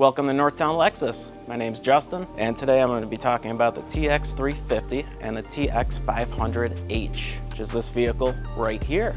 Welcome to Northtown Lexus. My name's Justin, and today I'm going to be talking about the TX350 and the TX500H, which is this vehicle right here.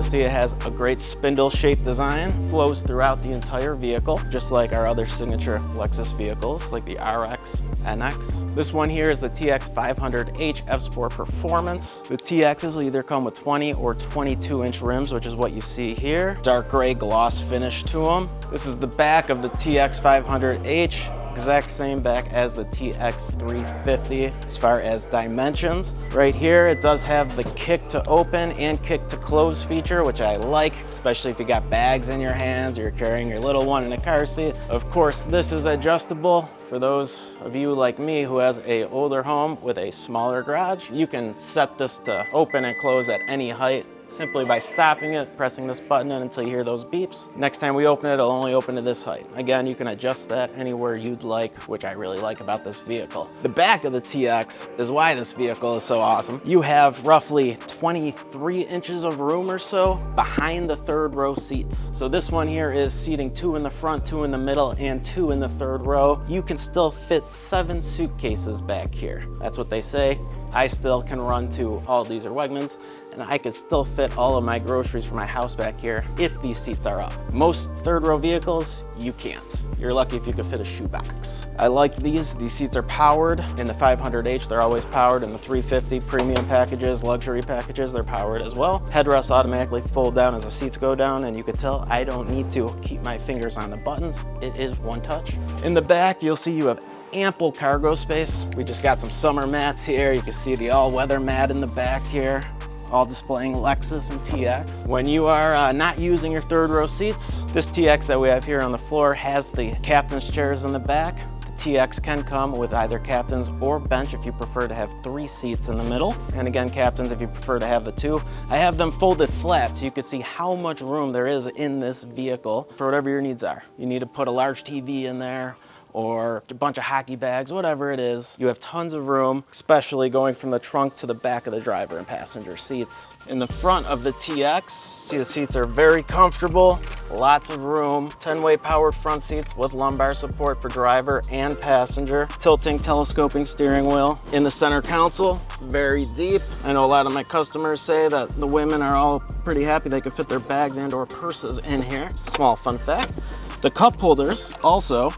See, it has a great spindle-shaped design, flows throughout the entire vehicle, just like our other signature Lexus vehicles, like the RX, NX. This one here is the TX500H F-Sport Performance. The TXs will either come with 20 or 22-inch rims, which is what you see here. Dark gray gloss finish to them. This is the back of the TX500H. Exact same back as the TX350 as far as dimensions. Right here, it does have the kick to open and kick to close feature, which I like, especially if you got bags in your hands or you're carrying your little one in a car seat. Of course, this is adjustable. For those of you like me who has an older home with a smaller garage, you can set this to open and close at any height simply by stopping it, pressing this button in until you hear those beeps. Next time we open it, it'll only open to this height. Again, you can adjust that anywhere you'd like, which I really like about this vehicle. The back of the TX is why this vehicle is so awesome. You have roughly 23 inches of room or so behind the third row seats. So this one here is seating 2 in the front, 2 in the middle, and 2 in the third row. You can still fit 7 suitcases back here. That's what they say. I still can run to Aldi's or Wegmans, and I could still fit all of my groceries for my house back here if these seats are up. Most third row vehicles, you can't. You're lucky if you could fit a shoebox. I like these. These seats are powered. In the 500H, they're always powered. In the 350 premium packages, luxury packages, they're powered as well. Headrests automatically fold down as the seats go down, and you can tell I don't need to keep my fingers on the buttons. It is one touch. In the back, you'll see you have ample cargo space. We just got some summer mats here. You can see the all-weather mat in the back here, all displaying Lexus and TX. When you are not using your third row seats, this TX that we have here on the floor has the captain's chairs in the back. The TX can come with either captain's or bench if you prefer to have 3 seats in the middle. And again, captains if you prefer to have the 2. I have them folded flat so you can see how much room there is in this vehicle for whatever your needs are. You need to put a large TV in there, or a bunch of hockey bags, whatever it is. You have tons of room, especially going from the trunk to the back of the driver and passenger seats. In the front of the TX, see the seats are very comfortable, lots of room, 10-way powered front seats with lumbar support for driver and passenger, tilting telescoping steering wheel. In the center console, very deep. I know a lot of my customers say that the women are all pretty happy they can fit their bags and or purses in here. Small fun fact. The cup holders also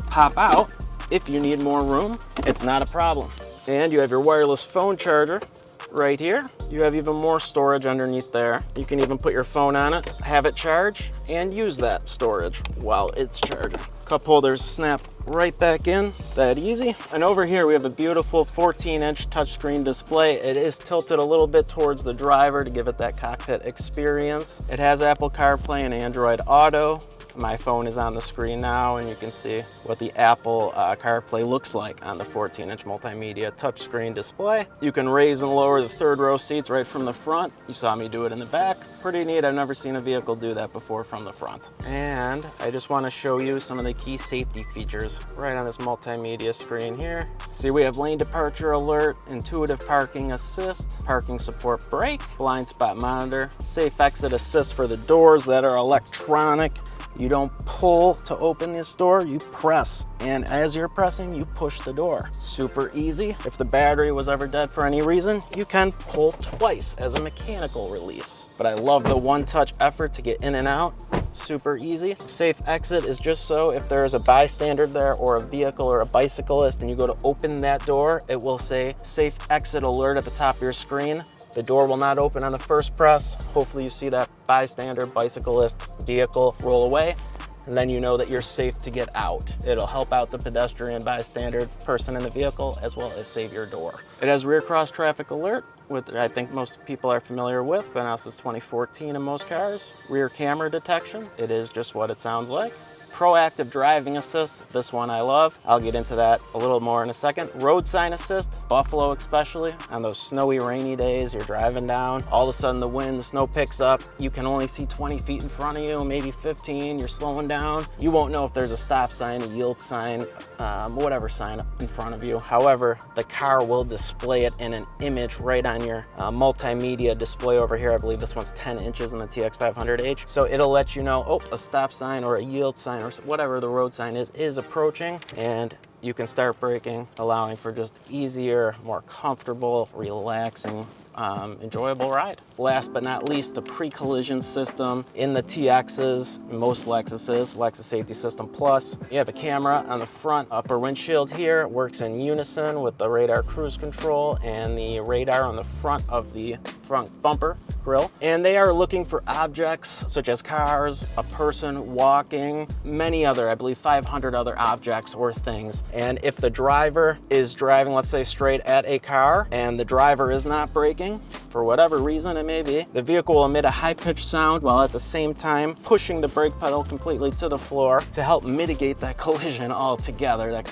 pop out if you need more room. It's not a problem. And you have your wireless phone charger right here. You have even more storage underneath there. You can even put your phone on it, have it charge, and use that storage while it's charging. Cup holders snap right back in, that easy. And over here we have a beautiful 14-inch touchscreen display. It is tilted a little bit towards the driver to give it that cockpit experience. It has Apple CarPlay and Android Auto. My phone is on the screen now, and you can see what the Apple CarPlay looks like on the 14-inch multimedia touchscreen display. You can raise and lower the third row seats right from the front. You saw me do it in the back. Pretty neat. I've never seen a vehicle do that before from the front. And I just want to show you some of the key safety features right on this multimedia screen here. See, we have lane departure alert, intuitive parking assist, parking support brake, blind spot monitor, safe exit assist for the doors that are electronic. You don't pull to open this door, you press. And as you're pressing, you push the door. Super easy. If the battery was ever dead for any reason, you can pull twice as a mechanical release. But I love the one-touch effort to get in and out. Super easy. Safe exit is just so if there is a bystander there or a vehicle or a bicyclist and you go to open that door, it will say safe exit alert at the top of your screen. The door will not open on the first press. Hopefully you see that bystander, bicyclist, vehicle roll away, and then you know that you're safe to get out. It'll help out the pedestrian, bystander, person in the vehicle, as well as save your door. It has rear cross traffic alert, which I think most people are familiar with. Been out since 2014 in most cars. Rear camera detection. It is just what it sounds like. Proactive driving assist, this one I love. I'll get into that a little more in a second. Road sign assist, Buffalo especially, on those snowy, rainy days, you're driving down, all of a sudden the wind, the snow picks up, you can only see 20 feet in front of you, maybe 15, you're slowing down. You won't know if there's a stop sign, a yield sign, whatever sign in front of you. However, the car will display it in an image right on your multimedia display over here. I believe this one's 10 inches in the TX500H. So it'll let you know, oh, a stop sign or a yield sign or whatever the road sign is approaching, and you can start braking, allowing for just easier, more comfortable, relaxing, enjoyable ride. Last but not least, the pre-collision system in the TXs, most Lexuses, Lexus Safety System Plus. You have a camera on the front upper windshield here. It works in unison with the radar cruise control and the radar on the front of the front bumper grille. And they are looking for objects such as cars, a person walking, many other, I believe 500 other objects or things. And if the driver is driving, let's say straight at a car, and the driver is not braking, for whatever reason it may be, the vehicle will emit a high-pitched sound while at the same time pushing the brake pedal completely to the floor to help mitigate that collision altogether that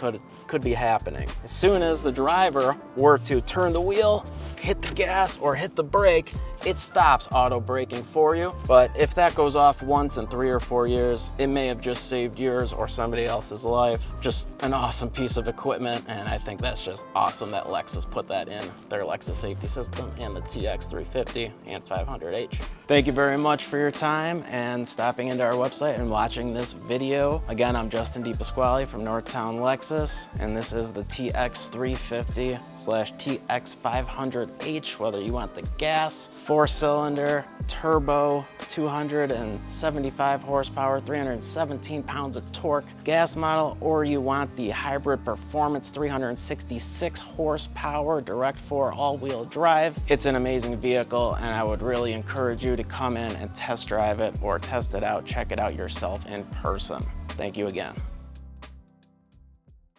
could be happening. As soon as the driver were to turn the wheel, hit the gas, or hit the brake, it stops auto braking for you. But if that goes off once in 3 or 4 years, it may have just saved yours or somebody else's life. Just an awesome piece of equipment, and I think that's just awesome that Lexus put that in their Lexus Safety System and the TX350 and 500H. Thank you very much for your time and stopping into our website and watching this video. Again, I'm Justin DePasquale from Northtown Lexus, and this is the TX350/TX500H, whether you want the gas, 4-cylinder, turbo, 275 horsepower, 317 pounds of torque gas model, or you want the hybrid performance 366 horsepower direct 4 all-wheel drive. It's an amazing vehicle, and I would really encourage you to come in and test drive it or test it out, check it out yourself in person. Thank you again.